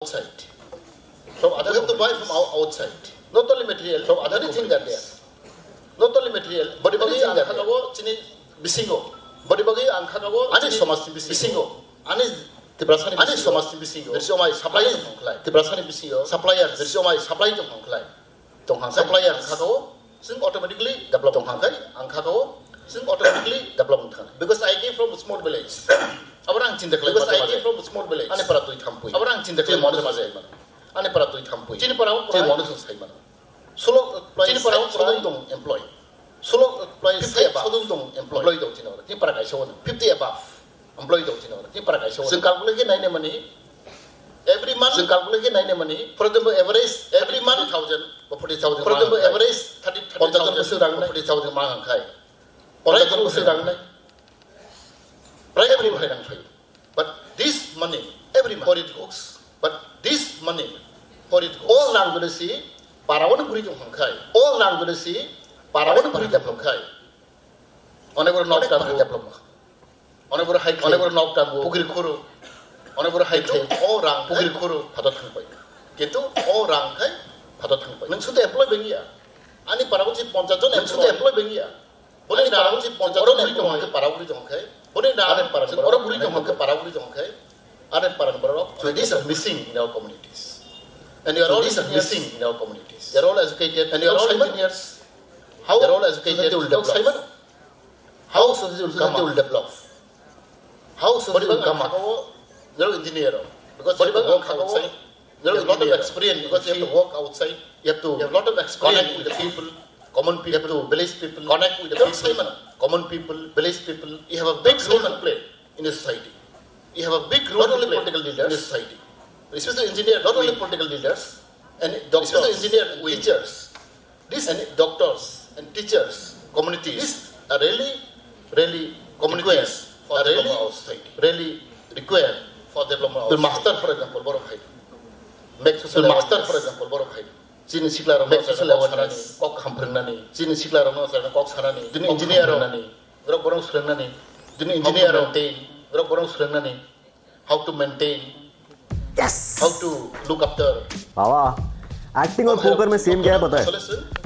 outside. From other, we have to buy from outside. Not only material, from other things are there. Not only material, body bagi angkakago chini bisingo. Body bagi angkakago ani somasti bisingo. Ani tibrasani ani somasti bisingo. There is my supplier hongklai. Tibrasani bisingo. Supplier. There is my supply hongklai. Tonghang supplier angkakago sing automatically develop tonghangkai angkakago sing automatically develop thang. Because I came from a small village. Abrang cinta kelai. Because I came from a small village. Ane para tui thampui. Abrang cinta kelai model mazai mana. Ane para tui thampui. Cini para cini model selesai mana. Solo cini para sodong dong employee. Solo employee 50 above. Sodong dong employee dong cina orang. Cini para kaisa orang. 50 above employee dong cina orang. Cini para kaisa orang. Sengkal boleh ke naik ne money. Every month. Sengkal boleh ke naik ne money. For example, average every month 40,000. For example, average 30,000. 40,000 mahang kai. 40,000 orang naik. Right, every month. But this money, every month, for it goes. But this money, for it goes. All around the sea, parawan guri jong hangkai. All around the sea, parawan guri jong hangkai. Onever knocked down diploma. Onever high, onever knocked down pukiri kuru. Onever high, all rank pukiri kuru patot hangpai. Gitu, all rank kai patot hangpai. Nang sudah employ bengia. Ani parawan si poncaton, nang sudah employ bengia. Boleh parawan si poncaton employ hangkai parawan jong hangkai. Boleh dah ada paran. Orang guri jong hangkai parawan guri jong hangkai. Ada paran berapa? So these are missing in our communities. And you are all missing in our communities. They are all educated and you are all engineers. How they are all educated will develop. How society will develop? How society will come up? They are engineer because they have to work outside. They have a lot of experience because they have to work outside. You have a lot of experience connect with the people, common people. You have to village people, connect with the people, common people, village people. You have a big role to play in a society. You have a big role not only political leaders in society, especially engineers, not only political leaders and doctors, especially engineers, teachers. These and doctors and teachers, communities are really communities for really society, really required for development. The master, for example, borok hai. Make social master, for example, borok hai. Sini siklar make social awareness. Kok hampir nani. Sini siklar orang sana kok sana ni. Dini engineer nani. Borok serang nani. Dini engineer maintain. How to maintain, yes, how to look after. Baba acting और poker में same क्या है पता है?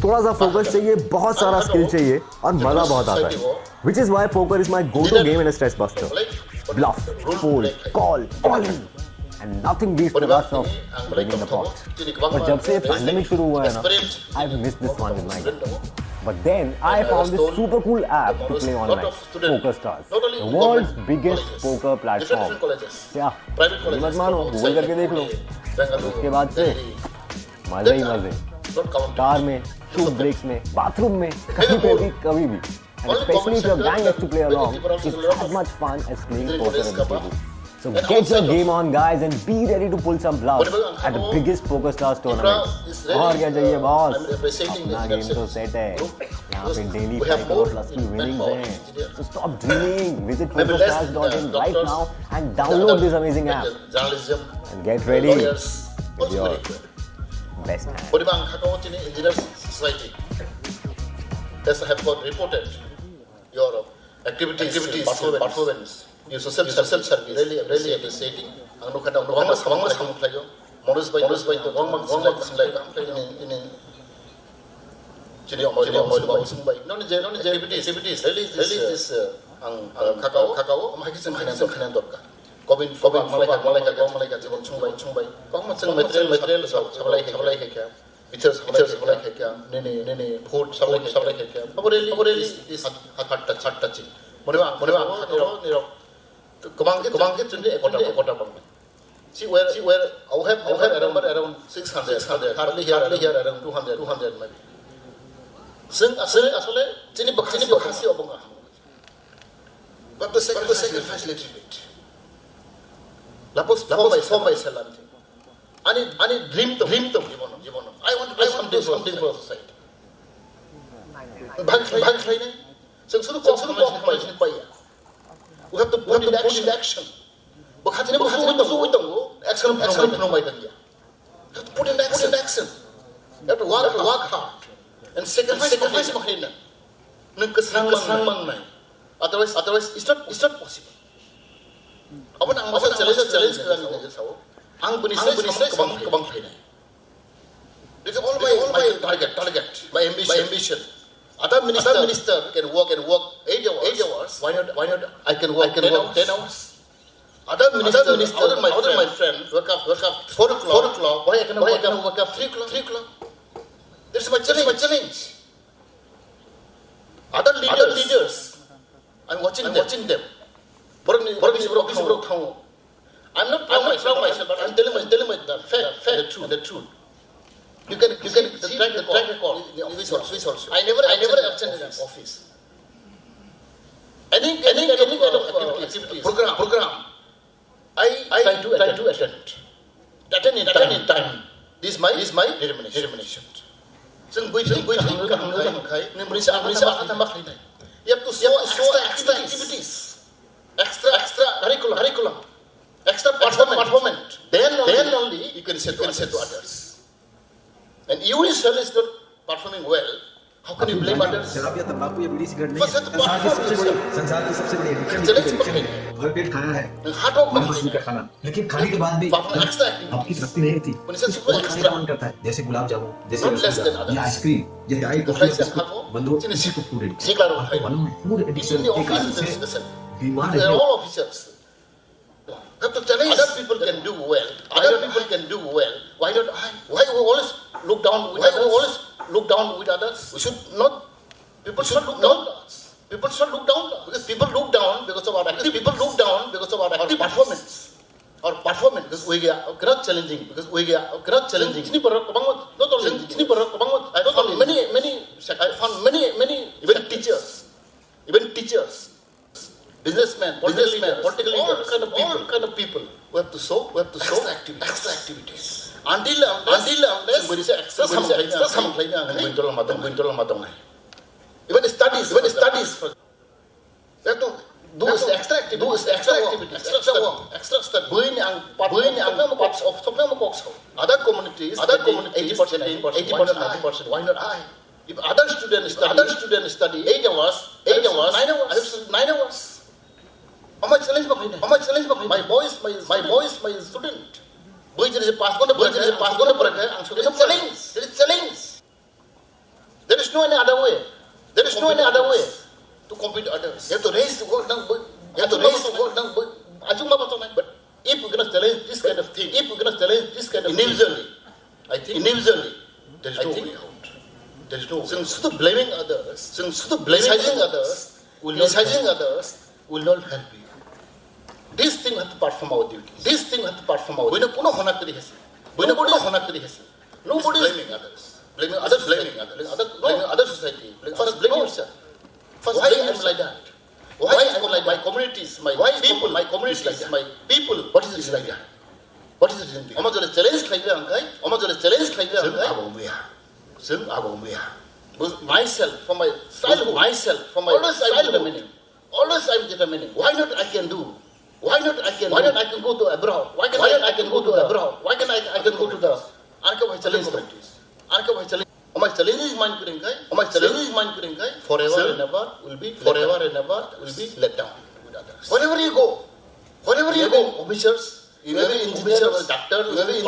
थोड़ा सा focus चाहिए, बहुत सारा स्किल चाहिए और मजा बहुत आता है. Which is why poker is my go-to game in a stress buster. Bluff, fold, call, all in, and nothing beats the rush of bringing the pot. But जब से pandemic शुरू हुआ है ना, I've missed this one in my life. But then I found this super cool app to play online, PokerStars, the world's biggest poker platform. क्या? ये मत मानो, गूगल करके देख लो. उसके बाद से मजे ही मजे. कार में, शूट ब्रेक्स में, बाथरूम में, कहीं पे भी, कभी भी. And especially if your gang gets to play along, it's as much fun as playing poker in the table. So get your game on, guys, and be ready to pull some bluffs at the biggest PokerStars tournament. और क्या चाहिए boss? अपना game तो set है. यहाँ पे daily 5 crore plus की winnings हैं. So stop dreaming. Visit PokerStars.in right now and download this amazing app. And get ready with your best hand. Bodibang Hakawat in Engineers Society. As I have got reported your activities performance. You social service really appreciating. Ang nukada ang nukama samang kayo. Modus by the gongmak in Chili by non activities really this ang kakao makikisang kanan dorka. Kobin malay jibon chumbay kong material sablay kaya pictures sablay kaya nene food sablay kaya really is hot touching. Moniwa kakao Kumangkit today ekota bang. See where I have around 600. Hardly here around 200 maybe. Sing asole chini bakasi obonga. But the sacrifice little bit. Lapos for my salam. Ani dream to jibono. I want to do something for society. Bang training. Suru paya. We have to put in action. But action from my idea. You have to put in action. You have to work hard and sacrifice mahina. Nangkasang mang. Otherwise, it's not possible. Challenge आं बेनिफ्राय गोबां फैनाय This is all my target, my ambition. Other minister can work 8 hours. Why not? I can work 10 hours. Other minister, my friend, work up 4 o'clock. Why I cannot work up 3 o'clock? This is my challenge. Other leaders, I'm watching them. I'm not proud myself, but I'm telling the fact, the truth. You can track the record in the office also. I never absent in an office. Any kind of activities, program, I try to attend in time. This is my determination. You have to show extra activities, extra curriculum, extra performance. Then only you can say to others. And you yourself is not performing well. How can you blame others? शराब या तंबाकू या बीड़ी cigarette First, नहीं संसार की सबसे बड़ी addiction भरपेट खाना है मनपसंद का खाना लेकिन खाने के बाद भी आपकी तृप्ति नहीं होती और खाने का मन करता है जैसे गुलाब जामुन जैसे रसगुल्ला या आइसक्रीम जैसे आई बंदो इसी को फूड फूड एडिक्शन के कारण से बीमार है all officers. Have to challenge. Other people can do well. Why not I? Why we always look down with others? We should not. People should look down. People should look down because people look down because of our activity. People look down because of our performance. Our performance because we are cannot challenging. Sini perang not only sini perang I found many even teachers. Businessmen, political leaders, all kind of people. We have to show extra activities. Until somebody say extra something. Even studies. We have to do extra activities, extra work, extra study. Other communities, 80%. Why not I? If other students study 8 hours, 9 hours. How much challenge? My boys, my student. Boy, there is a pass. There is challenge. There is no any other way. To compete others. You have to raise the world down. But if we're going to challenge this kind of thing, individually, I think there is no way out. There is no way. Instead of blaming others, criticizing others will not help you. This thing have to perform our duty. We know kuno hona kari hase. Nobody is blaming others. Blaming other society. First blame yourself. Why I am like that? Why I am like my communities, my people, my communities, my people. What is it like that? What is it? Amazon challenge like that, myself, from my childhood, always I'm determining. Why not I can do? Why not I can go to abroad? Why can I can go to abroad? Why can I can go to the challenge communities? My challenge is mind kering kai. Forever and ever will be let down with others. Wherever you go, officers, you may be engineers, doctors, you may be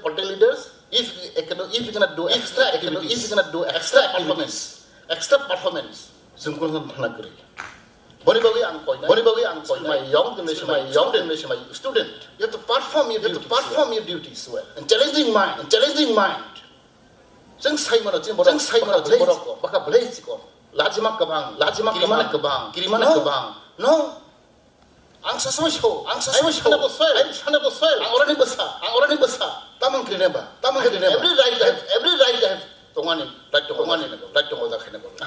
political leaders. If you cannot do extra performance, my young generation, my student, you have to perform your duties well. And challenging mind. No. Ang sasawasyo. I'm already basa. Tamang kineba. Every right I have. I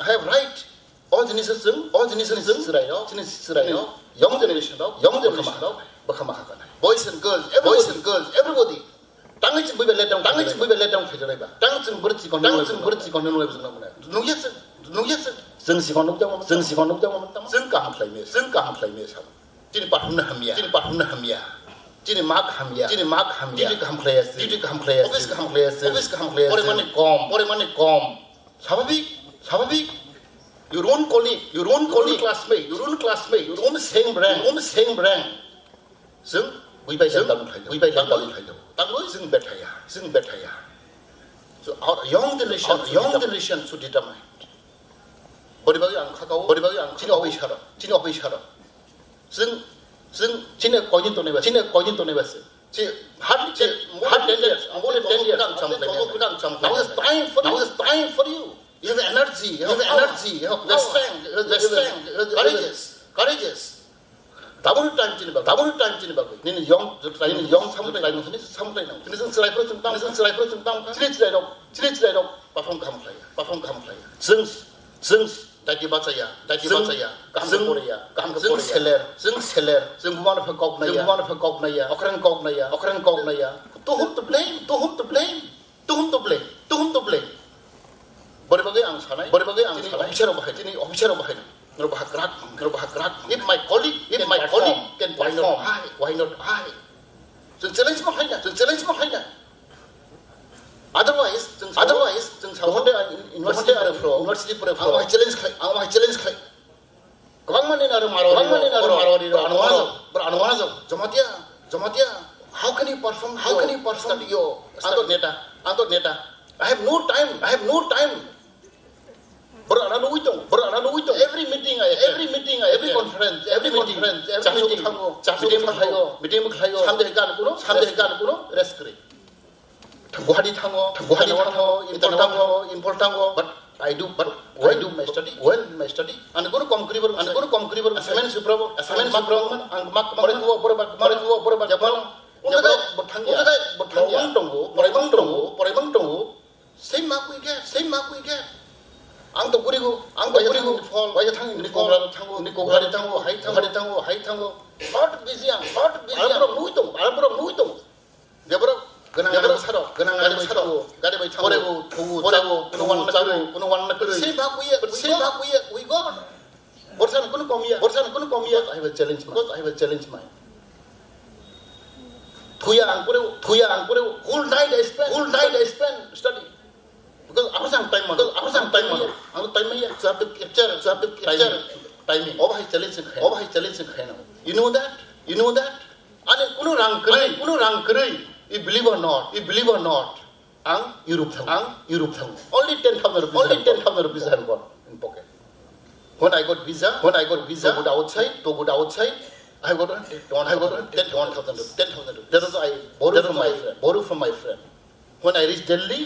have right. All generation young generation boys and girls, everybody. Tangich we let down khidreba. Tangich burti kon no yes. Zeng si kon zeng ka ham khlai me sa. Tin pa hum na hamia. Tin mak hamia. Tin ka ham khlai office ka ham khlai ore mane kom. Sababik. Your own colleague, classmate, your own same brand. So, So our young generation should determine. Boribagi ang kakao, chino obi shara.ซึ่งchine koin to nebas. See, hardly 10 years, more than 10 years. Now is time for you. You have energy, you have the strength, courageous. Double time chini bago. Nini young sampai nang. Nini serai pro tentang. Ciri dok. Perform kam playa. Sing Dati baca ya, kaham seller, bukan verkauft na ya, okran kau na ya. To whom to blame? Berbagai ang sanai, officer bahaya. Ngerubah gerak. If my colleague can perform, why not I? So challenge mahina. Otherwise, university pura flow. Challenge khai. Kawang manin aru marwari anu jamatia. How can you perform your antot neta? I have no time. Beranu uitong. Every meeting, every conference, meeting mukhayo. Samde kuno, rest kare. Guhadi thango, import thango, but I do my study. And go to Comcriver, assignment supravo, and Marco, Japan, Poribang Tongo, same mark we get. Angto Gurigo, fall, why you hanging Nico High Tango, hot busy, Albro Muito, Deborah. Ganang saro, gade bay thago, kuno wan na kuri. Same back we got. Borsan kuno komiya. I will challenge my. Thuya angpure, whole night I spend study. Because apasang time man. Ang time ya, so have to capture timing. Over high challenge khana. You know that? Ane kuno rang krai. If believe or not, ang Europe thang. Only 10,000 rupees I have got in pocket. When I got visa, to go outside, I have got 10,000 rupees. That was I borrow from my friend. When I reached Delhi, I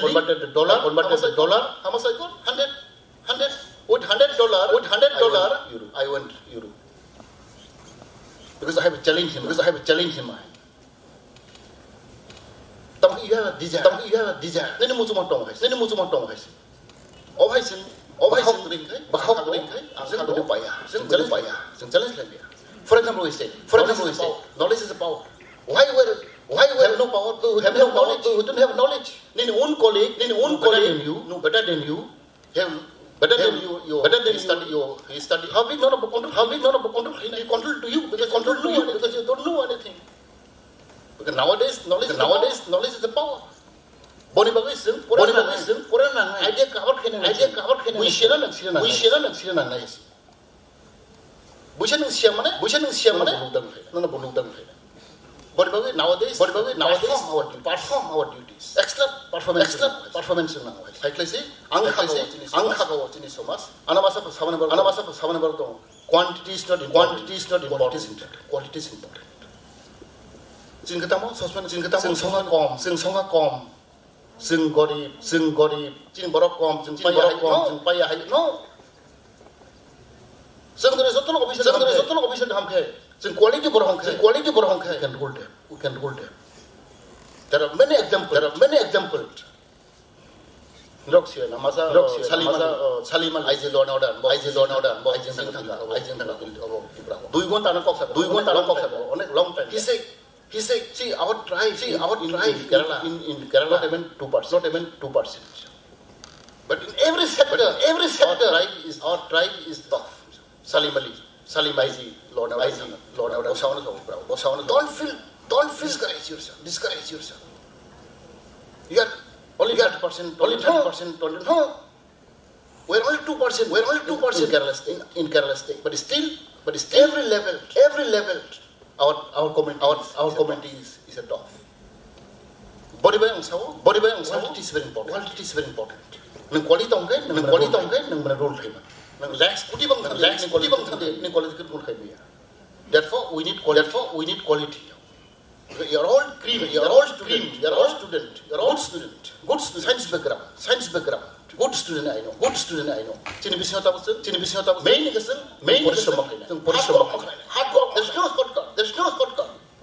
converted the dollar. How much I got? 100. With $100, I went Europe. Because I have a challenge in mind. You have a desire. Nene mucho matong hai. Obhai ring kai. Sing challenge lembia. For example, we say, knowledge is a power. Why have no power? You don't have knowledge. Nene own colleague, better than you. Better than you study. How big not about control? He control to you because you don't know anything. Because nowadays, knowledge is the power. Boni bagai purana idea cover kena. We share na nice. Bushan siamane. No buludang. Boni bagai nowadays perform our duties. Extra performance na. Like say angkha chini somas. Anamasa samane bar quantity is not important. Quality is important. Sing ketamo, sing songa kom, sing gorib, sing borok kom, sing payah hai, no. Sing dari sotong official hamke, sing quality borok hamke, we can hold them. There are many examples. Roxia, Namasa, Saliman, Aizi Lord Order, Aizi Thanga. Do you want a long time? He said, see our tribe in Kerala, not even 2%. But in every sector, our tribe is tough. Salim Aizi, Lord Order. Don't discourage yourself. You are only 30%. No. We're only 2% in Kerala State. But still, every level. our community is a dove. Body by angsaw, quality is very important. Quality is very important. Nang quality tongkai, nang mana role khai ma. Nang lacks kuti bang thang, nang quality kun khai biya. Therefore we need quality. You are all cream, you are all student, good science background. Good student I know. Chini bising tapu. Main parishrama. Hard work. There's no shortcut.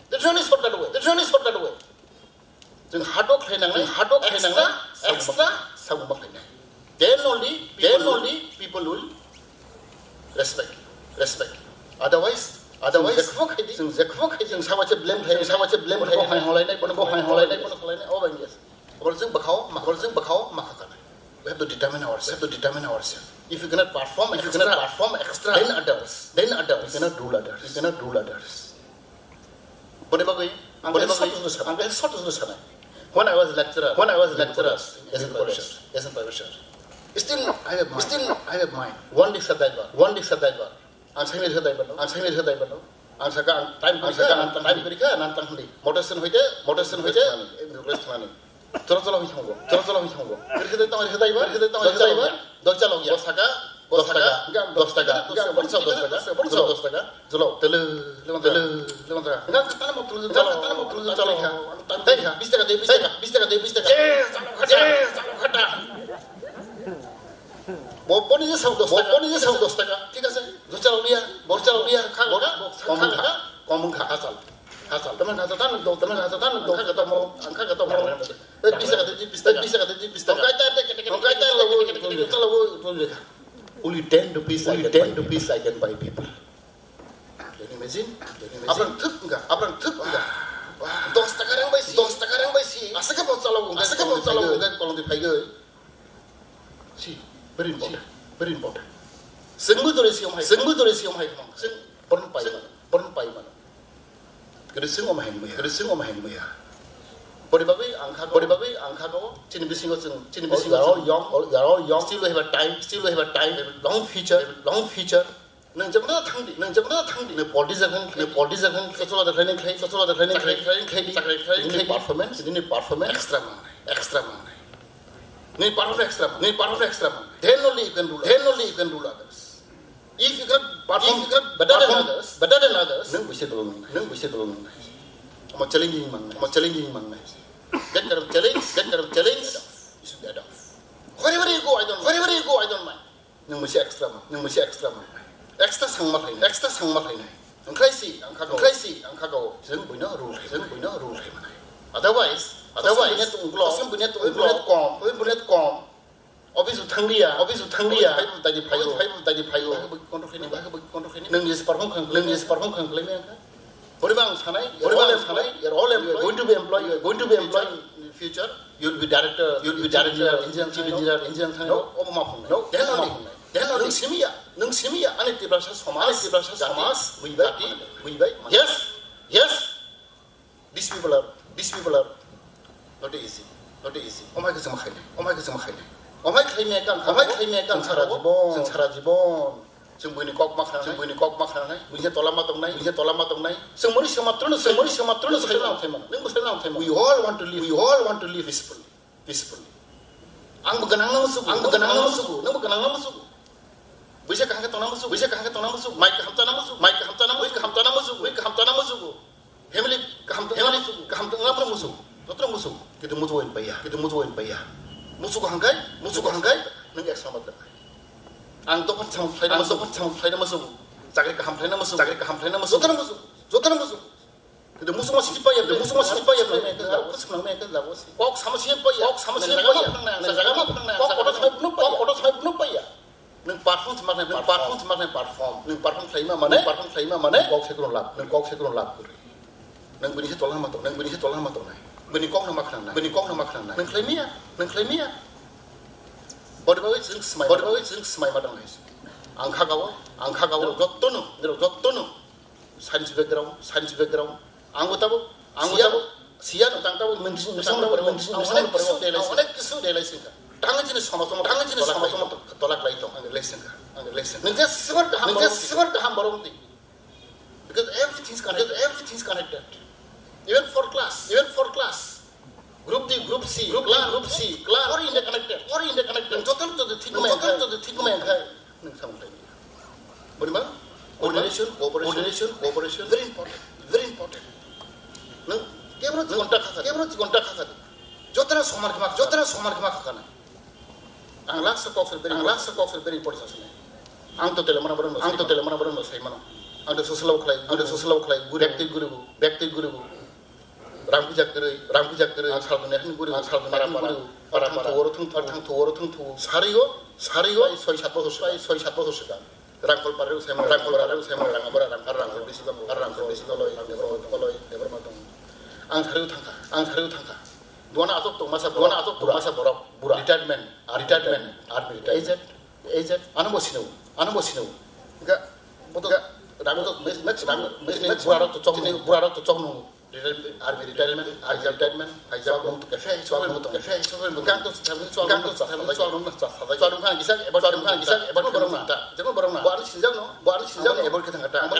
There's only shortcut way. Then hard work extra. Then only people will respect. Otherwise, sawache blame. We have to determine ourselves. If you cannot perform extra, then others. You cannot rule others. When I was lecturer, as in Parishar, still I have mind. One day Sadaiba. Answer Sadaiba. Time Parika. Motorson Hoide. Chalo hingo. Kirkede tong Sadaiba. Dochalo Osaka. 10 taka. Jolo. Tele. Boponi je 10 taka. ঠিক আছে Dochalo liya. Common khasal. Teman kata tan do kata mo bisa only 10 rupees I can buy people. Can you imagine? Abang thuk enggak? 10 taka yang baik sih. Asa ka calo kan kalau di paigai. Si, very important. Senggu tu resium hai. Seng pern pai mana. Kerising om heng muya. Body bagai angka ko. Chini bisingo young. Still we have a time. Long future. Nang jamda thangdi. Ne politician. Sosola the training. Performance. Extra man. Ne part of extra man. Then only you can rule others. If you can perform better than others, nang bisa tolong. Mau challenging mang. That kind of challenge, you should be enough. Wherever you go, I don't mind. Nang bisa extra man. Extra sang malai. Ang crazy, ang kagaw. Sen buina rule hai. Otherwise, bunet kom. Office of Tangia. Tadi payo. Kontrol. Nang yes perform kan claim ya. Boribang sanai. You're all going to be employed in the future. You'll be director, engineer. No. Then only simia. Ane tibrasa somas. We buy. Yes. These people are not easy. Oh my God. Omai khaimia kan sara jibon. Sing buini kok makna. Bunya tolama tong nai. Sing mori samatron thema. We all want to live peacefully. Ang beganang na musugu. Bisa kahang tong na musugu. Mai kaham tana musugu. Family kaham tong na musugu. Totra musugu. Kita musuhin payah. Musuh hangkai, neng extra mata. Ang topan sampai nama musuh. Cakri kaham nama musuh. Zotan musuh. Kita musuh masih payah. Kok sama siapa ya? Kok penuh payah. Neng perform perform. Neng perform selama mana? Kok sekurang lap. Neng benih tolong matong. Benikong na makna. Nang klaimia. Body bawi sing smai madang guys. Angka gawo jottono. Science background. Anggo tabu. Sian utang tabu menjin onek kisu de laisinga. Tangan jenis sama-sama tolak laitong angger laisinga. Nang sebar ka hambarong ti. Because everything's connected. Even for class. Group D, Group C, Group C, class, all interconnected. Total to the thing, coordination, cooperation, very important. No, kebro gonta khaka. Jotana somar khaka. Ang last talks are very important. Ang to tele mana baron sai mana. Ang to social clay, guru. Rampuja kere, saldo nehan guru, para thong sarigo, soy sat boso ka. Rangkol paru sema, rangkol besi koloi, matong. Ang sariu thangka. Duana atok to masa borok, bura. Retirement, army, agent, anu mosinu. Enggak, rangkol mes buara to chong no. Retirement, hijab untuk kafe, soal gang tu barang, buat sinjang ebor kita ngata,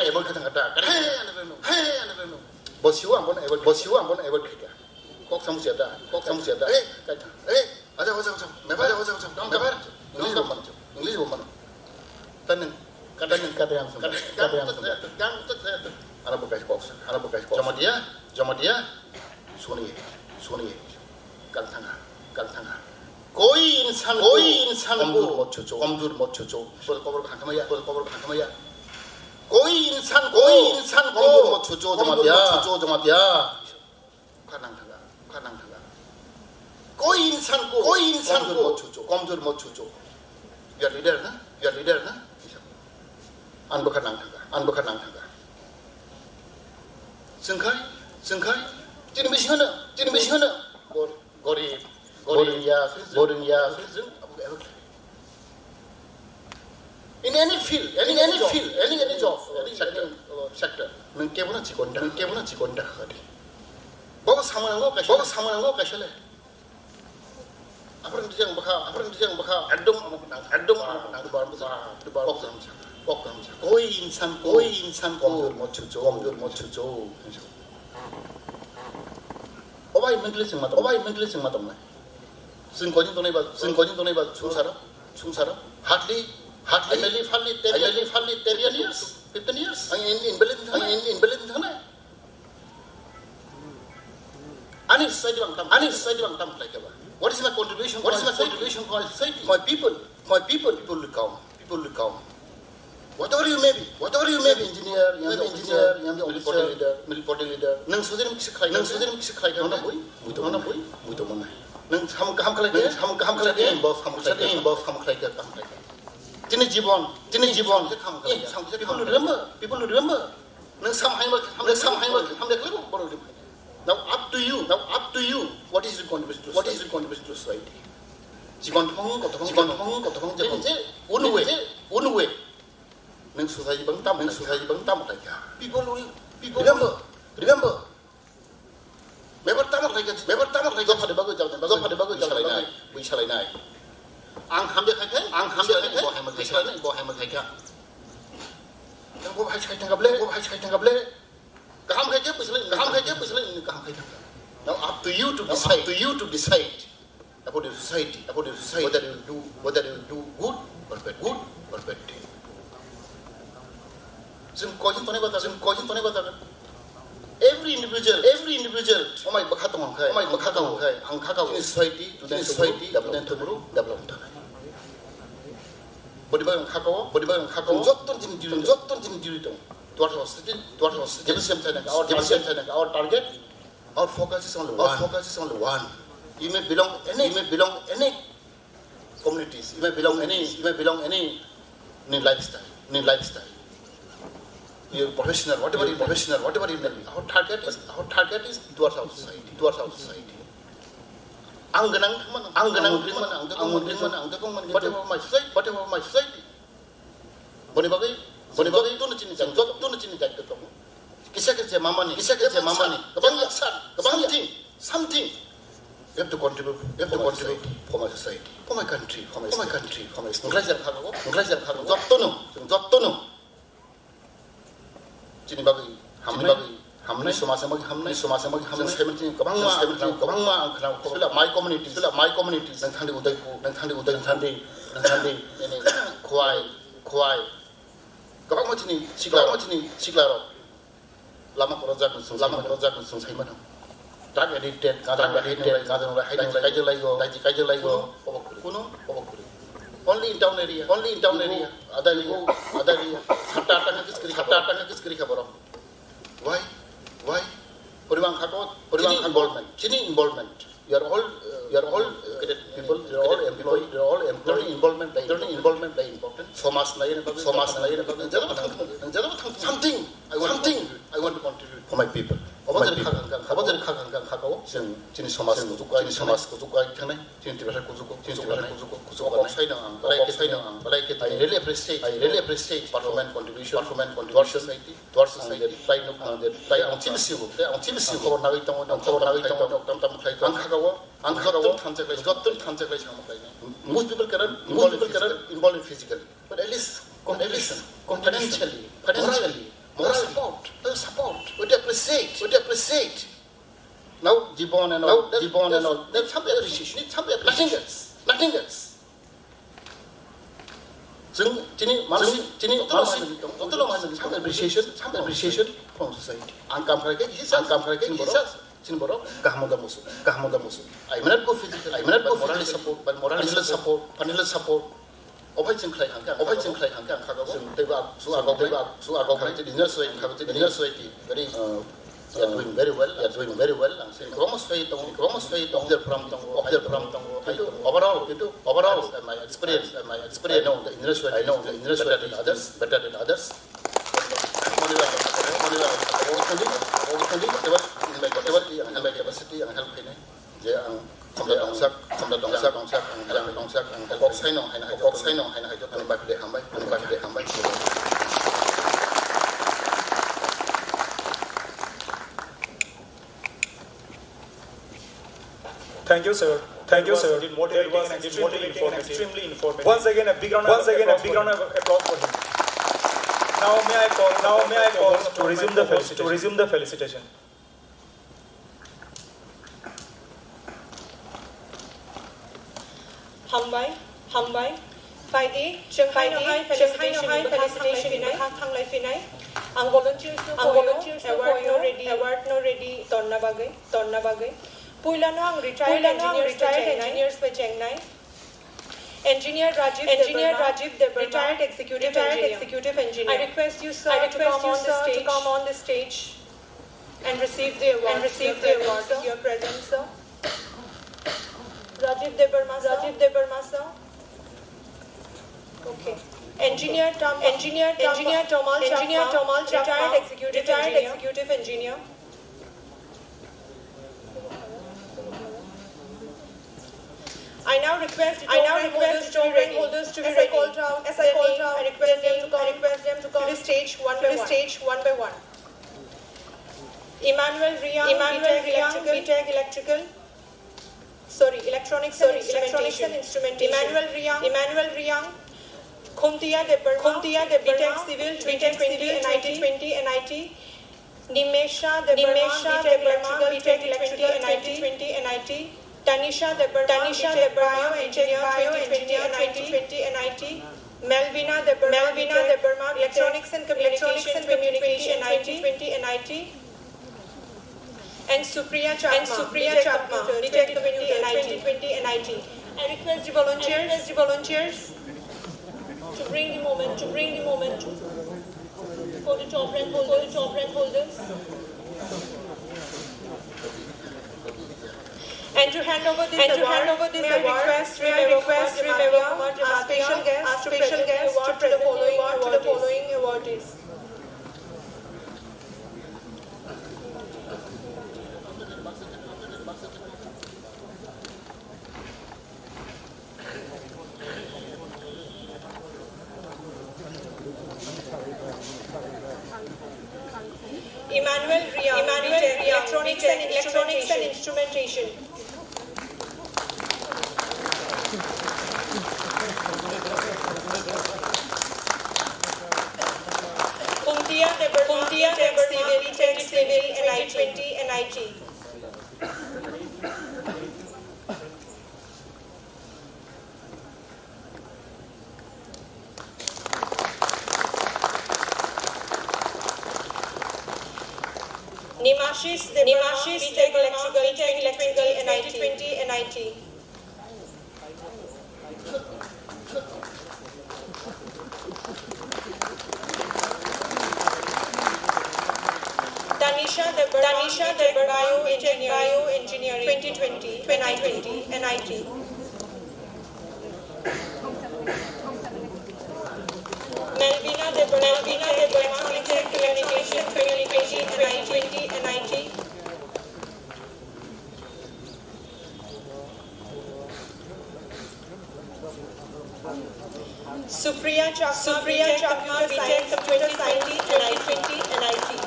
bos siwa ambon ebor kita, kok samu siapa, aja, kamu kabar, English bukan, taneng, kata yang gang tu, anak bekas kok, Jama dia, suni, kal tanga. Koi insan komdur mochocho, kober khamaya. Koi insan komdur mochocho, jama dia, kanang tanga. Koi insan komdur mochocho. Biar leader na. An bekanang tanga. Sengkai, jadi mesti mana? Goreng ya, in any field, any job, sector. Mengkebuna cikonda kadi. Bawa sama nang kasih le. Apa yang baka, adum kok koi insan komdur mochucho. Obai English matam na. Sing kojin to nei ba sungsara. Hardly 10 years, 15 years. In Berlin thana. Ani sajibang tam like ba. What is my contribution for society? My people will come. Whatever you may be, engineer, military leader. Nang sudirim kisi khai na boy, muito mana. Nang ham khalai ke, boss ham khalai ke. Tini jibon. People remember. Nang sam hai ham dekhle boru. Now up to you. What is your contribution to society? Jibon kotong jabon. Unwe. Nang society bang tam lagi. People remember. Mebar tam lagi. Zo pada bagus jalan. Bisalai nai. Ang ham dia kai. Bo hai makai ka. Yang bo hai kai ble. Kaham kai ke. Now up to you to decide about the society. Whether you do good or bad. Some kojin tone bata. Every individual. Omai bakhatong kai. Ang khaka society, development. Bodi bang khaka. Jotton jin diri tong. Towards our target, our focus is on the one. You may belong any communities. You may belong any lifestyle. You're professional, whatever you may be. Our target is towards our society. Ang ganang whatever my society. Boni bagai tu na chini jang to. Kisa ke mama ni. Kabang something. You have to contribute for my society, for my country, for my Nglajar khago. Jottono. hamni somasa magi hamni 17 kabang ma ang khana ko my community nang thandi udai thandi ini khwai kabang ma chini siklaro lama project sung sai ma tag edited kadang kaje laigo kuno only in town area ada kata kis kiri khabaro why Purivang involvement you are all cadet people, you are all employee, you are all employee involvement very important. Somas na something I want to contribute for my people. Abadar khagang khagao sing chini somas ko zukai thane chini tibara ko zuko I really appreciate performance contribution to our society try on chimsi ko na tam khagao most people cannot involve physically, but at least confidentially, moral support. Would appreciate. Now, Jibon and all. There's some appreciation. Nothing else. Some appreciation from society. Sinboro kahmoda musu I may not go physically, I may not go morally support, but moral support, financial support. Obai ching khai hangka khagago teba su agok dinner society very you are doing very well and saying almost faith of their from overall my experience I know the inner society better than others whatever in my capacity and help in je ang komda dongsak ang kok sai no haina hai to ba de hambai Thank you, sir. It was extremely informative. Once again, a big round of applause for him. Now may I call to resume the felicitation. Hambai, Friday, Shanghai felicitation Hang Life in Ang volunteers no ready Torna Bagay. Pulano ang retired engineers by Chennai. Engineer Rajiv Debarma, retired executive engineer. I request you, sir, to come on the stage and receive the award. Your presence, sir. Rajiv Debarma, sir. Okay. Engineer Tomal Chakma, retired executive engineer. I now request the holders to be ready. As I called out, I request them to come to the stage one by one. Emmanuel Riang, BTech Electronics and Instrumentation. Emmanuel Riang, Khuntia Debarma, BTech Civil 2020 NIT. Nimesha Debarma, BTech Electrical NIT. Tanisha Debarma, Engineer 2020 NIT. Melvina Debarma, Electronics and Communication 2020 NIT. And Supriya Chakma, BTech 2020 NIT. I request the volunteers to bring the moment for the top rank holders. And to hand over this award, may I request our special guest to present the following awardees. Emmanuel Riang, Electronics and Instrumentation. Khuntia 2020 NIT. Nimashis Electrical 2020 NIT. Tanisha Debar Bioengineering 2020 NIT. Melvina Debar Electric Communication 2020 NIT. Supriya Chakma BTech Computer Science 2020 NIT.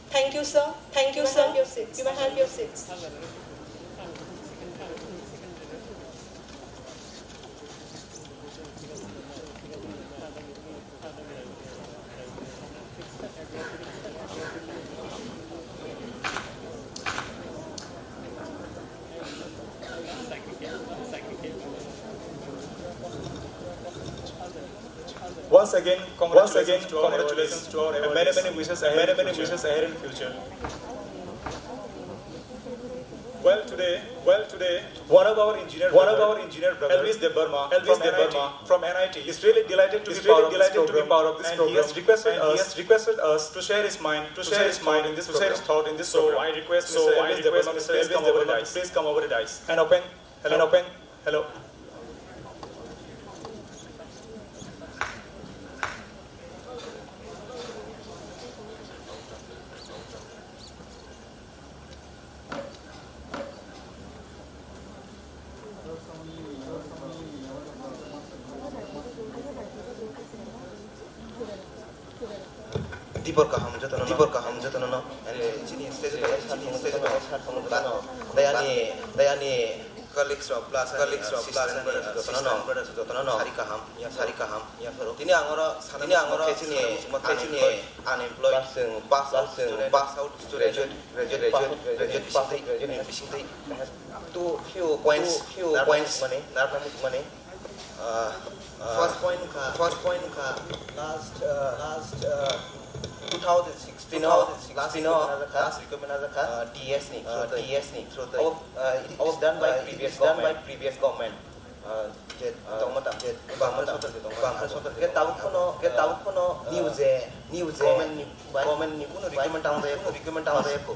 Thank you, sir. You may have your seats. Once again, congratulations to our and many wishes ahead in future. Well, today, one of our engineer brother, Elvis Debarma from NIT, is really delighted to be part of this program. He has requested us to share his mind, in this thought in this program. So I request Mr. Elvis please come over the dais and open. Hello. Dibor kaham jatan no sini stage dayani colleagues of plus and brothers no sari kaham tini angoro unemployed pass out graduate two few points money first point ka last 2016 last recruitment TS ni so it was done by previous government get tahu kono news government ni kuno recruitment ko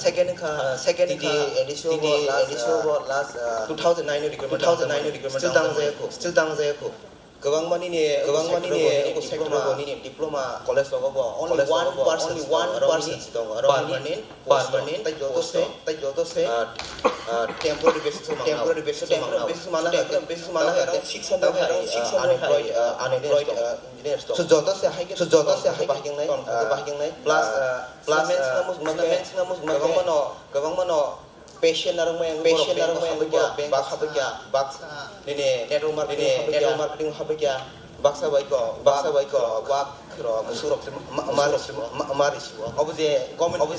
second edition was last 2009 recruitment still dang ko Gawang mani ni diploma college logo only one person permanent tai jodo se temporary basis mana 600 unemployed engineers so jodo se hai bahing nai plus men's gawang mano patient narang baksa ini network marketing habekya baksa baik ko wak kro musurok maris obje government wak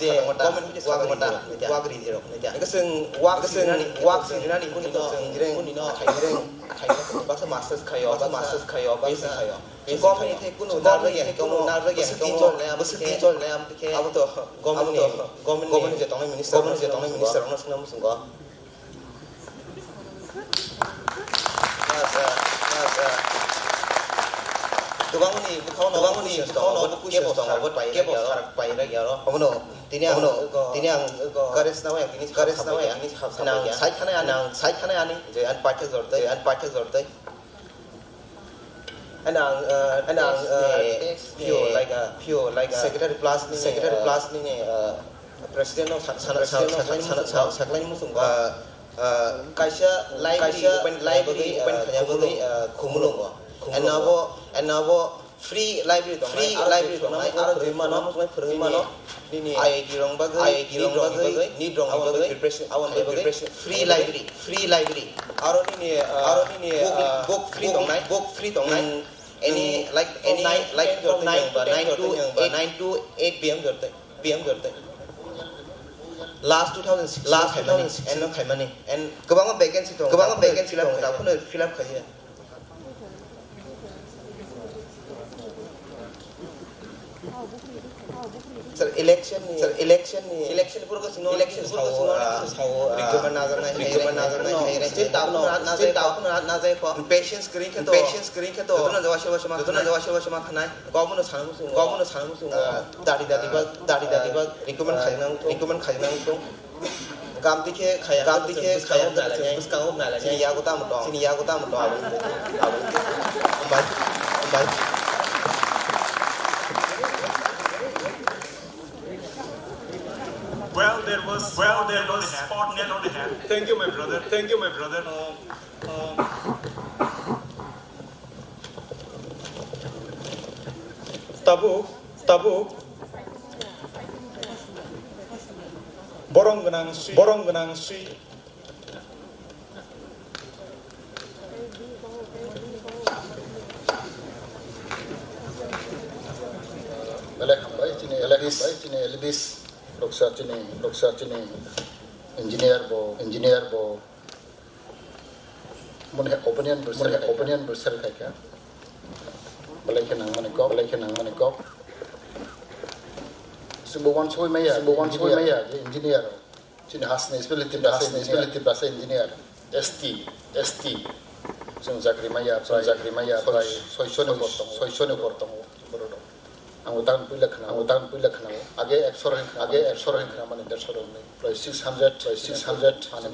ri diro keseng wak nani kunino baksa masters khayo government the kuno narage jol le am ke abato government je tong minister ono sungam sunggo Tubang ni bukan buku kepo pai lagi ya. Amono tini ang garis nawa yang ini nang site khana ani je an pathya zortai anang pure like secretary plus ni president of saklain musung kaisa library open khanya khumulong and now free library dong aro dimano moi phurmano nini IIT rong bagai need rong bagai preparation free library aro nini book free dong nai any like 9 to 8 pm jarte last 2006 and khaimani and gabang vacancy dong ta phun fill up khaje sir election pura ko sino recruitment na jana still taun na jai ko patience kri ke to dona jawa shama thanai government chanu su dari ba recruitment khajna to काम दिखे खाया उसका हो ना लगे सिनिया को ताम तो bye Well, there was spot net on the hand. Thank you, my brother. Tabuk. Borong genang sui. Elvis. Loksa chini engineer bo mun opinion bersel kaya balai kenang mane kok sebuwan choi maya engineer chini hasne speliti bahasa engineer ST sung zakri maya soisone portong borodo angutan pilakna age exor khna mane 600 ane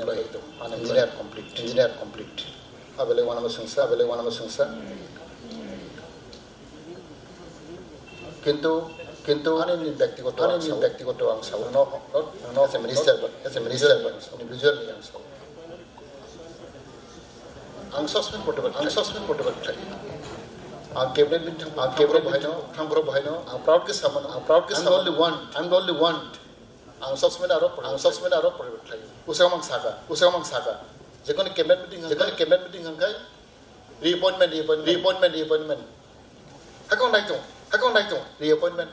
engineer complete abele wana masungsa কিন্তু ani ব্যক্তিগত ang saw no as a minister individual ang saw ang suspension portable thai ang cabinet bhaino ang proud ke saman I'm the only one ang suspension aro portable thai usamang saga jekon cabinet meeting hangkai reappointment hakong naito reappointment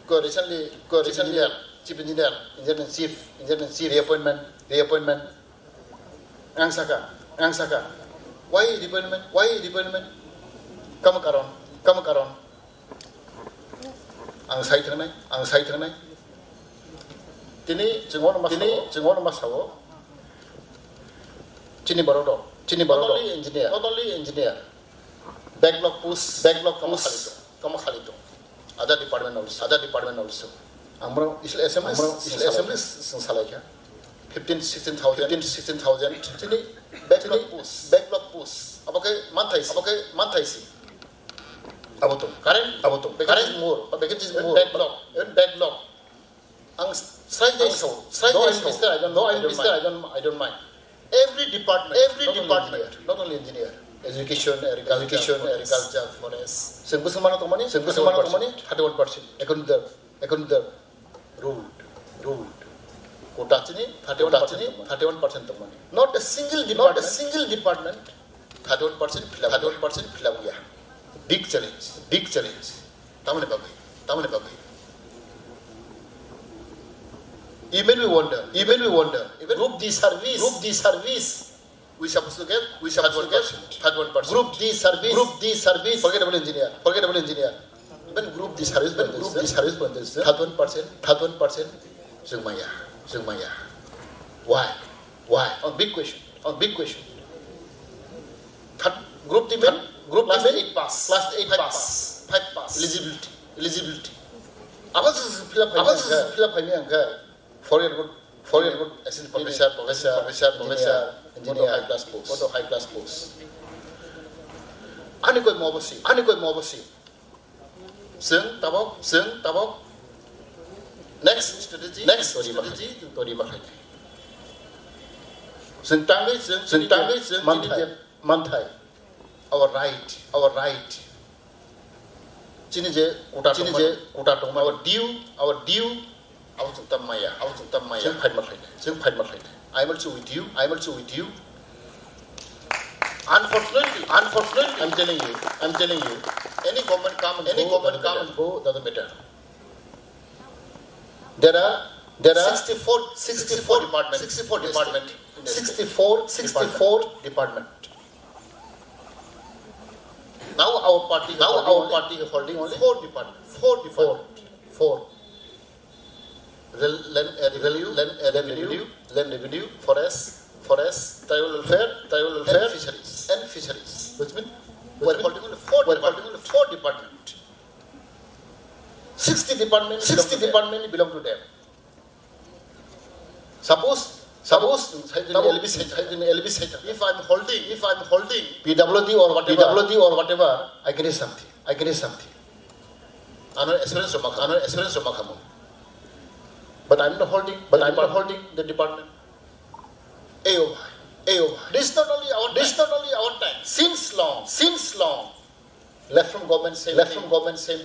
ko recently chief engineer reappointment ang saka why reappointment kam karon ang sai thangnai tini jingon masawo chini barodo not only engineer backlog push kama khalito other department also amro assembly salai kya 15000 chini backlog push abake manthai si abutum current more vacancies more backlog ang strike I don't mind every department not only engineer education agriculture forest sengbusamana tomani 31% economic road quota chini 31% tomani not a single department 31% fill up gaya big challenge tamane babai even we wonder even group the service we supposed to get 31%. Group D service. Forgettable engineer. Even group D service banders. 31%. Sungmaya. Why? On big question. Group D men. Group plus 8 pass. 5 pass. Eligibility. Abas fill up angka. Forget about assistant professor. Engineer high class post. Ani koi mobasi. Sung tabok. Next strategy tori bakai. Sung manthai. Our right Chini je kota tong our due our tamaya jeng fight makai I'm also with you unfortunately I'm telling you any government come and go doesn't matter. There are 64 department. Now our party holding only 4 department. Land revenue, forest, tribal welfare, and fisheries. Which means we are holding only 4 department. 60 department belong to them. Suppose if I'm holding PWD or whatever, I get something. Another assurance of but I'm not holding the department. Ayo. This is not only our time. Since long. Left from government same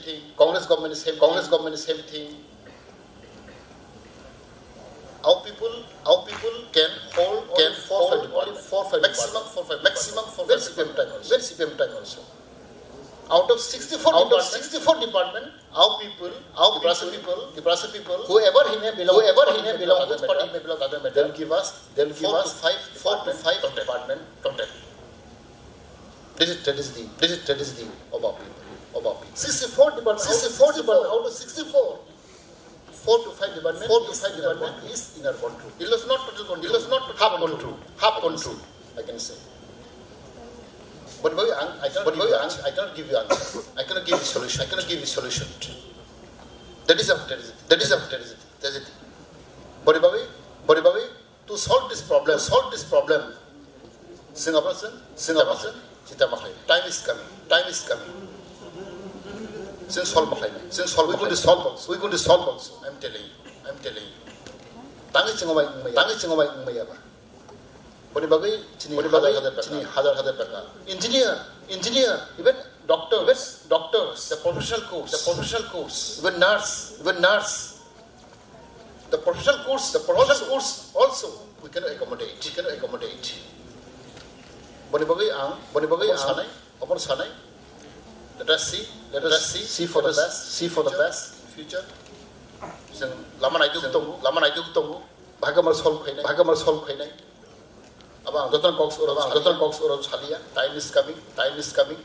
thing. Congress government same thing. Our people can hold 4-5 maximum 4-5 when CPM time also. Out of 64 department, our people, the Prasa people, whoever he may belong, which party may belong, they'll give us 4 to 5 department contact. This is strategy of our people. 64 department out of 64. 4 to 5 department is in our control. It was not total control. Half control, I can say. But I cannot give you answer. I cannot give you solution. That is a strategy. Body, to solve this problem. Singapore, time is coming. Since we're going to solve also. I'm telling you. Tangi chingomai mayaba. Body chini hadar peka. Engineer, even doctors, the professional course, even nurse. The professional course also we cannot accommodate. Body ang sanai. Let us see for the best future. Laman ay tung bhagamar solve khainai. Abang joton cox or chalia. Time is coming.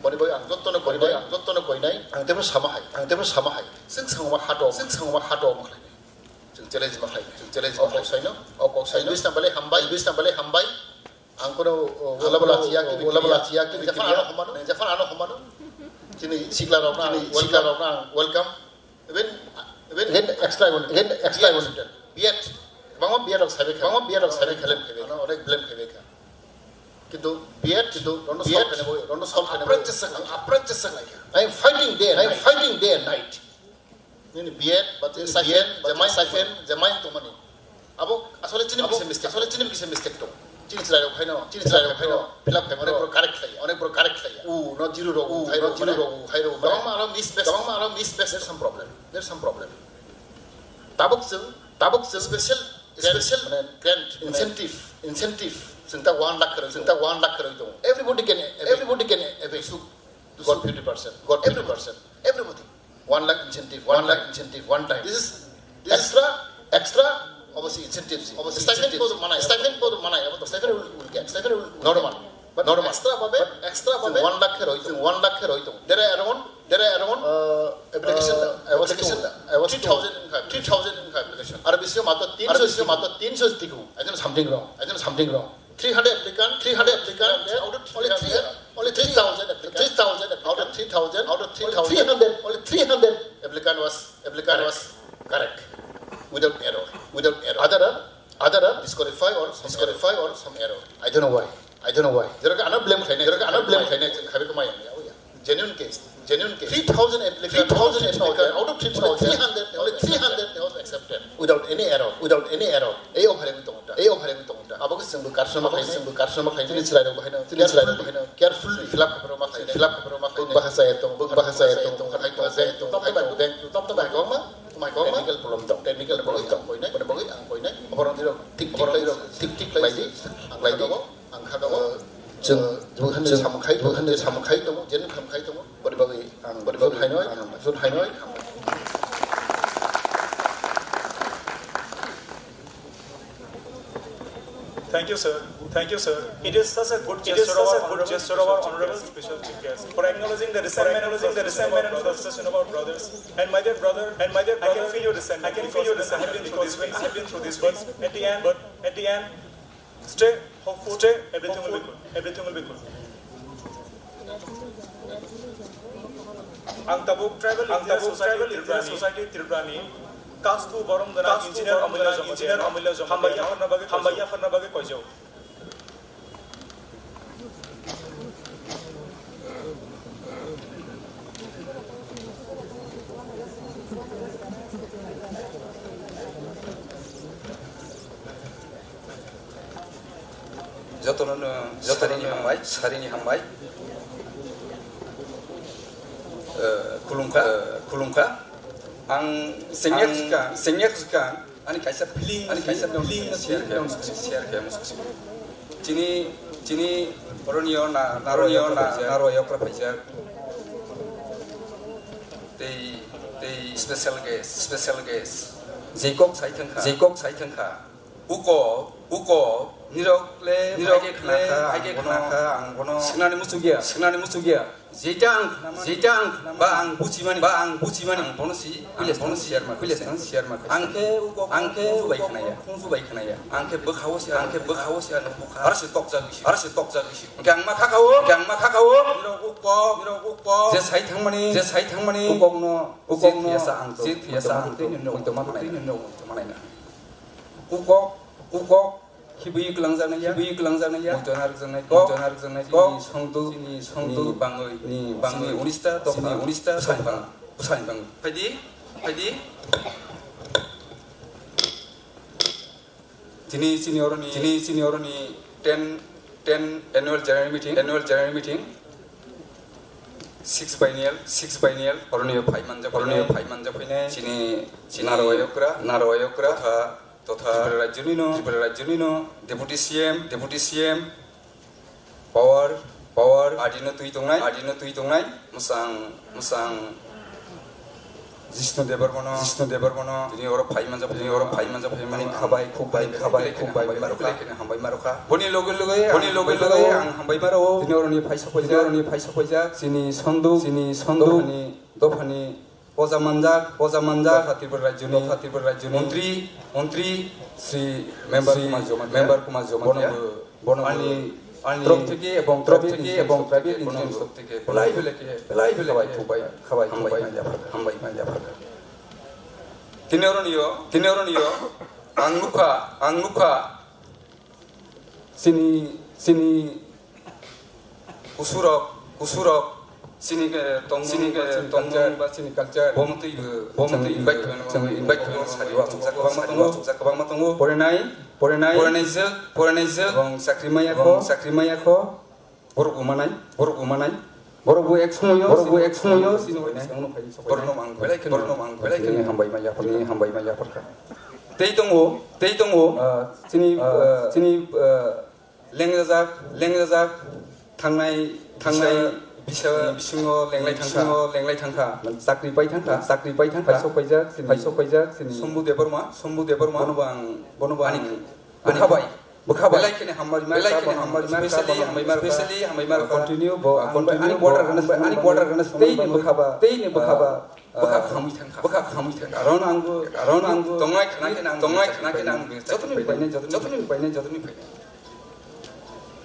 Boni boy ang joton koi nai. Ang temo samahai. Sing sangma hato maklai. Sing challenge maklai. O cox saino. Bis tambale hambai. Angkono bola chia ki Jafan ano homano chini sikla rokna welcome even extra one biat bangom biat of sabe khalen khebe na onek blame khebe ka kintu biat rondo solve approach sang I am fighting day and night ni biat but jamain to mani abo asole chini bise mistake to Chini chilai phaino fill-up correct laya. Not zero rogu, high rogu. Tamang misbest. There's some problem. Tabuk special grant incentive. Sinta 1 lakh karo. Everybody can avail. Got 50%. Everybody. 1 lakh incentive. 1 time. This is extra. Obviously incentives. Stipend for the money. Stipend will get. Stipend will normal. But extra babe 1 lakh karo. There are around application. I was 3,000 application. Arbisyo mato 300 tiku. I don't know something wrong. 300 applicant. Only 3,000 applicants. Out of 3,000. Only 300 applicant was correct. Without error. Other disqualify or some error. I don't know why. There are another blame khaine. Genuine case. 3,000 applicants. Out of 300, only 300 was accepted without any error. Ayo bharemi tonguta. Abago singbu karsama khaine. Carefully fill up bahasa itu top kau mah technical problem pada bagi orang tidak tik lagi angka kau जों सामखाय दङ जेन खामखाय दङ pada bagi हायनय Thank you, sir. Thank you, sir. It is such a good gesture of our honorable special chief guest for acknowledging the resentment of brothers and our brothers. And my dear brother, I can feel your resentment. I have been through this. But at the end, stay hopeful. Everything will be good. Everything will be good. Ang tabuk travel society Tirupani. Kastu Borom Dana engineer Amulya Hambaya Farnabage Kojo. Sarini Hambai Kulungka ang sengyak suka ani kaisa feeling share kayak musik cini oronio naroyo prapajar they special guest Jacob Saitengka uko nirokle haige khanaka ang bono siknani musugia Zitang bang bucimani bonusi share mark angke baik kena ya angke bekhawo si anu harus tok jagi gang makakawo uko je sai thangmani ukongno biasa angte no to mana uko Hibuyi kelang jana ya, mutonar jana ko, songdu bangi unista, pusani bang. Padi. Tini senioroni 10 annual general meeting. 6 biennial oroni phai manja phine sini naroyokra Tota Tripura Rajunino, Deputy CM, Power, Adino Tuitongai, Musang, Zishno Debarmono, Jini Oro Paimans of Mani Kabai Maroka, Boni Logan, Hambai Maro, Noroni Paisapoja, Sini Sondo, Dopani. Poza manjak Tripura Rajuni Montri Sri member Kumajoman bono ani drop থেকে এবং tribal engineering সব থেকে পেলাই বেলে খাবাই হামবাই মাইয়া তিনেরনিয় আংনুখা সিনি উসুরক Sini tongjar ba sini culture bomtu invite sariwa sakabang matungu porenai bong sakrimaya ko borugumanai borobu exmoyo sini borno mang belai kene hambai maya perka teitongo sini lengjak tangnai bisungo lenglai thangka sakri pai thangka paisok paijak sini sombu deborma bono bang ani bukhabai belai kene hambai mar continue border ganas tei ni bukhaba bukha khami thangka aron anggu tongai khana ke nang jotuni paine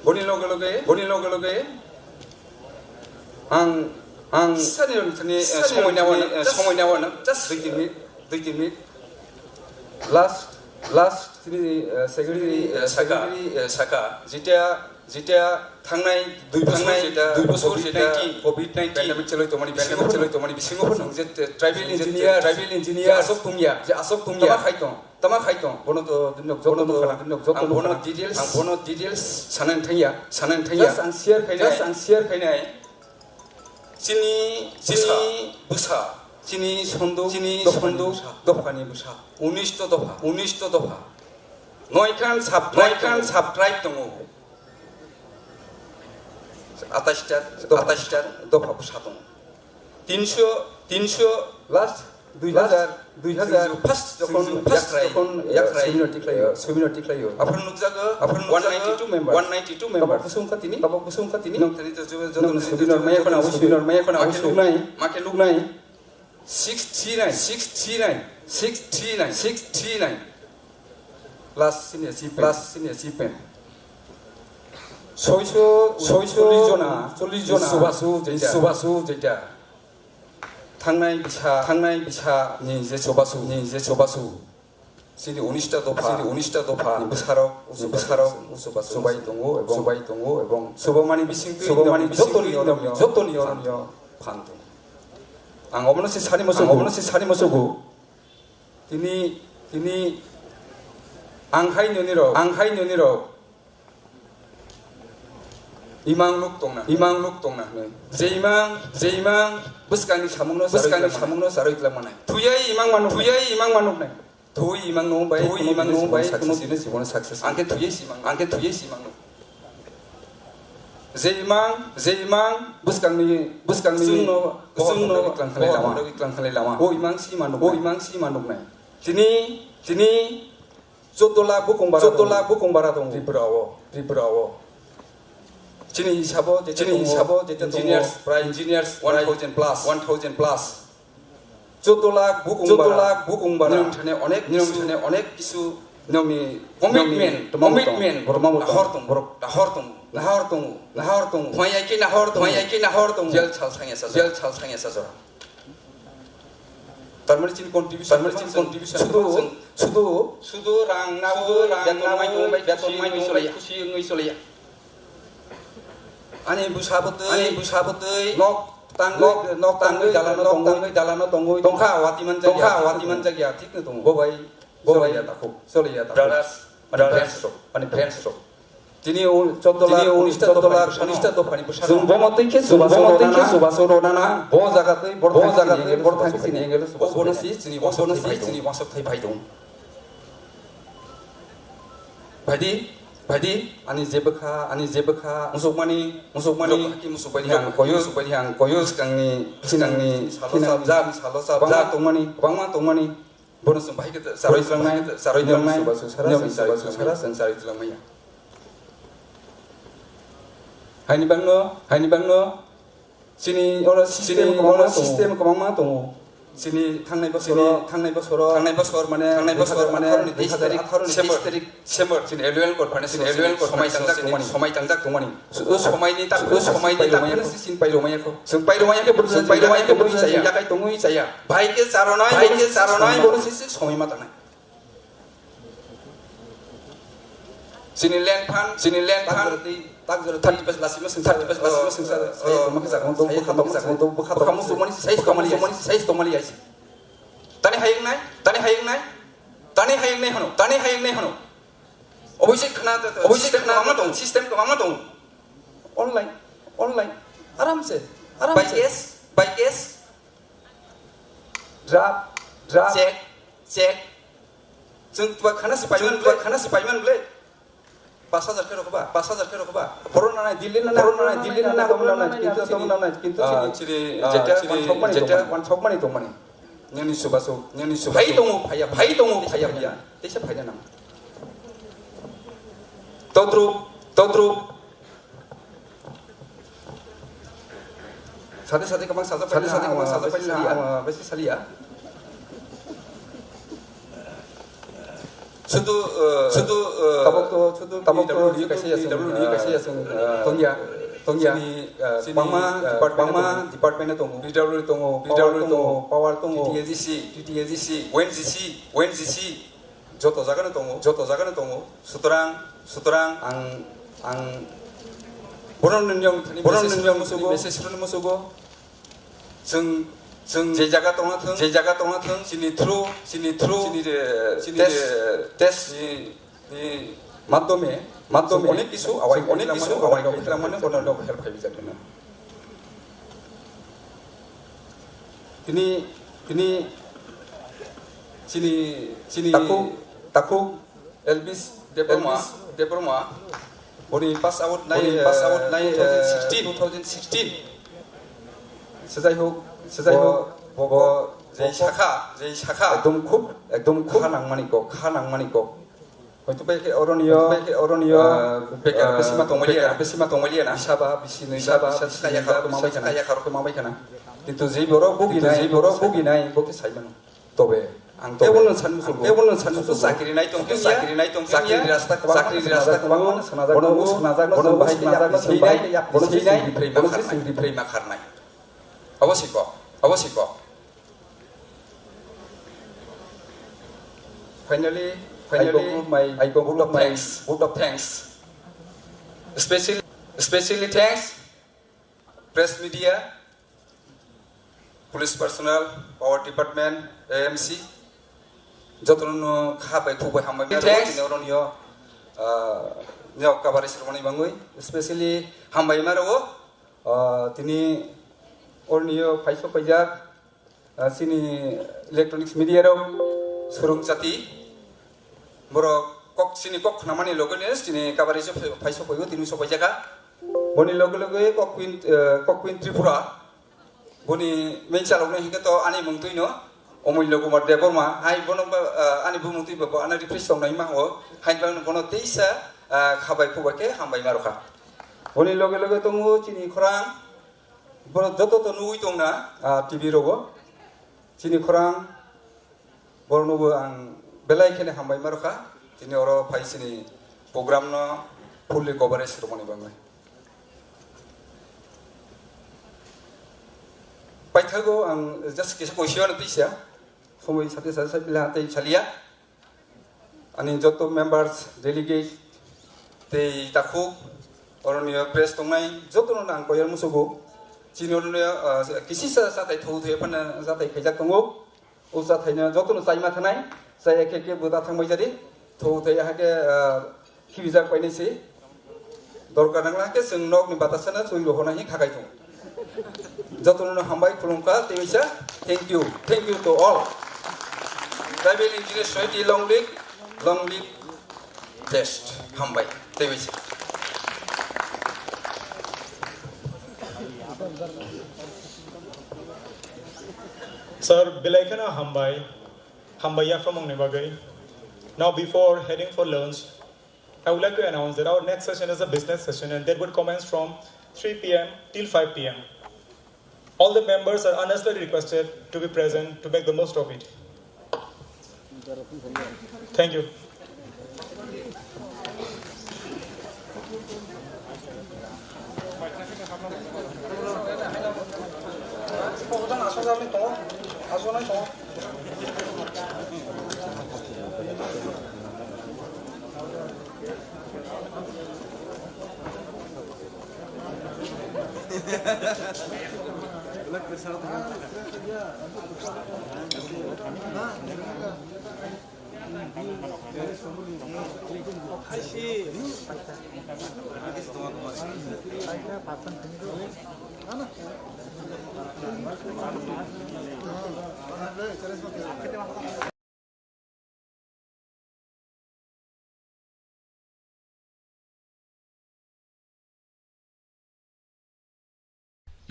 boni loge ang senior ni somoynawan just 2 minute last sini secretary saka jita thangnai 2 bosor jita covid-19 pandemic cheloi tomani bisingo phon je tribal engineer asok tumya tama khaitong bono to dunok bono details sanan thaya ang share khainai Sini busa. Sini sondo dofani busa. 19 dofa. Noikan subtribe tongo. Atastar dofa busa tongo. 300 last 2000 first যখন seminar টিক্লাইও আপনার নুকজাগো 192 member বাবা বুসুমকা তিনি নংথারিতে seminar মাই এখন আবশ্যক নাই মাকে look নাই 639 last senior সিপেন 640 জনা সুবাসু যেটা থাংনাই বিছা নি যে সবাসু সিনি 19টা দফা বুসারক সবাই দঙ্গো এবং সবামানি বিসিং যত নিয়রনীয় ফান্দ আং অবনসি সারি মসগু তিনি আংহাই ননিরক ইমাং লুক তংনা যেইমাং বুসকানি সামুংনো সারইতলা মানাय থুয়াই ইমাং মানুক নাই থুই ইমাং নো বাই কোনো জীবন সাকসেস আংকে থুয়াই সিমাং নো যেইমাং বুসকানি ক্লাংখালাই লামা ও ইমাং সি মানুক নাই তিনি 14 লাখ বুকুংবারা দং ত্রিপুরাও Chini hisabo jeta engineers 1000 plus 14 lakh bukung bara নিরমঠানে অনেক কিছু নমি কমিটমেন্ট নাহর তং নাহর তং জেল ছাল সাংয়া সাজরা তার মানে চিনি কন্ট্রিবিউশন শুধু রাং নাও বেতন মাই খুশি ngui solaya Ani busabotei nok tangoi dalano tongoi tongkha watiman jagya thik na tong bobai ya takho solia brothers and friends tini 14 lakh 19 dofani busha jung bomotei ke subaso rona bo jagatei bor thangki sini engelo bonosi chini wasop thai bhai dong Bhadi ani jebekha musukmani ki musukbani hang koyo skangni salo sabja tongmani bonus bhai ke saroi dilangmai sara sansari dilangmai haini bangno sini ora system komangma tongo sini thangnai basor mane 20 tarik December sini annual code somai tangjak tongmani somaini tak sin pai romaya ke buru saya yakai tongui saya bhai ke saronai buru sisi somai mata nai sini land fan tak jero 30 lasima sengsar saya maka sakon to bukha musumani sai tomali aisi tani hayeng nai hano obisek khana tong system kamama tong online aram se by case drop check jeng tua khana sepaiman ble 5000 ke rokba corona na dilli na kintu chiri jeta chokmani tongmani nyani subaso bhai tongo phaya tesa phaya nam todru sate kamang saja besi salia sudu tabok to kaise ya tongya ni bangma department tongo PW power tongo TTGC WNGC joto jagana tongo sutorang ang boron nyong musugo जों जे जागा दंना थों सिनि through test नि माध्यमे अनेक किसु आवाय खालामनो हेल्प खालामनो जादों ini sini takuk Elvis Deborma boni pass out nai 2016 sejai hok bogo jei shaka ekdom khanang maniko hoyto beke oronio besima tongmaliya na saba bisini saba kaya kharo mamai kana কিন্তু যে বড় বুগি নাই বকে সাইমানো তবে কেবল সানমুসু চাকরি নাই তো চাকরি রাস্তা কবা মানে সনাজাগ সিংরি ফ্রেমা খারনাই অবশ্যই finally I go vote of thanks especially thanks press media, police personnel, power department, AMC, jotono khabai khubai hambai neuronio nyok kabari sermoni bangui, especially hambai maro tini ornio paiso pajak sini electronics media ro surung jati borok kok sini kok namani logones sini kabari so paiso koyo tini so pajaka boni logo kok queen Tripura boni mencalokno hingga ani mungtuino omulyo kumar deborma hai bono ani bumungtui babo ana refresh tongnai maho hai bono teisa khabai khubake hambai maroka boni logo tongo chini khorang bono joto to nui tongna tv rogo chini khorang borno bo ang belai khene hambai maroka chini oro phai chini program no fully coverage romoni bangai paithago ang just kisa question tisia somoi sate sate pila tei chalia ani joto members delegate tei takhuk oronio press tongnai joto nang koyar musugo chinono kisi sa tai thou thoi pana sa tai khajak tongo o sa thaina joto no saima thanai sai ekeke buda thangbai jadi thou thoi hake khibijak paini se dorkar nangla ke sung nok ni batasana sui rohona hi khagai thong jotono hambai khulumka teisa thank you to all tribal engineer society long live best hambai teisa Sir Bilaikana Hambaya from Mongnebagai. Now before heading for lunch, I would like to announce that our next session is a business session and that would commence from 3 p.m. till 5 p.m. All the members are earnestly requested to be present to make the most of it. Thank you.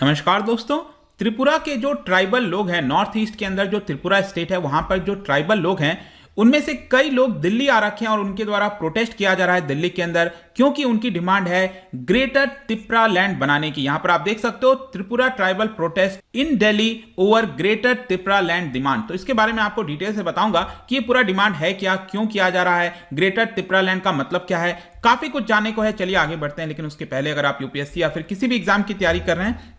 नमस्कार दोस्तों, त्रिपुरा के जो tribal लोग हैं, north east के अंदर जो Tripura state है वहां पर जो ट्राइबल लोग हैं उनमें से कई लोग दिल्ली आ रखे हैं और उनके द्वारा प्रोटेस्ट किया जा रहा है दिल्ली के अंदर, क्योंकि उनकी डिमांड है ग्रेटर त्रिपुरा लैंड बनाने की। यहां पर आप देख सकते हो Tripura tribal protest in Delhi over greater Tripura land demand. तो इसके बारे में आपको डिटेल से बताऊंगा कि ये पूरा डिमांड है क्या, क्यों किया जा रहा है, ग्रेटर त्रिपुरा लैंड का मतलब क्या है, काफी कुछ जानने को है। चलिए आगे बढ़ते हैं, लेकिन उसके पहले अगर आप यूपीएससी या फिर किसी भी एग्जाम की तैयारी कर रहे हैं